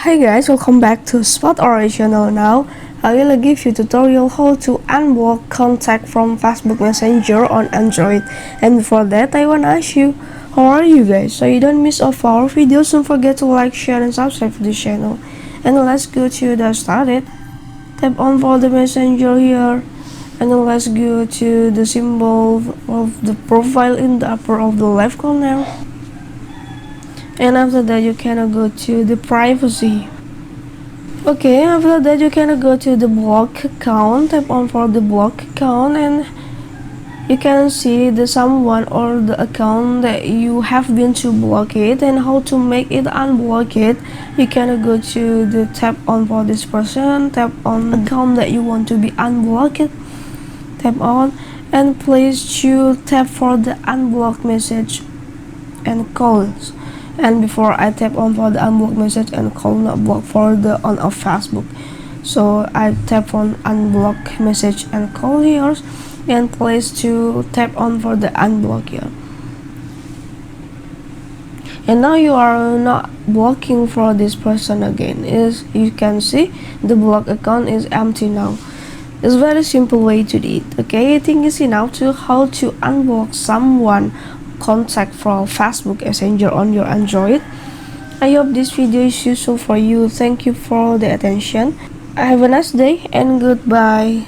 Hi guys, welcome back to Spot Our channel. Now I will give you tutorial how to unblock contact from Facebook Messenger on Android. And before that, I wanna ask you, how are you guys? So you don't miss off our videos, don't forget to like, share, and subscribe to the channel. And let's go to the started. Tap on for the messenger here, and then let's go to the symbol of the profile in the upper of the left corner. And after that you can go to the privacy. Okay, after that you can go to the block account. Tap on for the block account, and you can see the someone or the account that you have been to block it, and how to make it unblock it. You can go to the tap on for this person, tap on account that you want to be unblocked, tap on, and please choose tap for the unblock message and calls. And before I tap on for the unblock message and call, not block for the on of Facebook, so I tap on unblock message and call here, and place to tap on for the unblock here. And now you are not blocking for this person again. Is you can see the block account is empty now. It's very simple way to do it. Okay, I think it's enough to how to unblock someone contact from Facebook Messenger on your Android. I hope this video is useful for you. Thank you for the attention. Have a nice day and goodbye.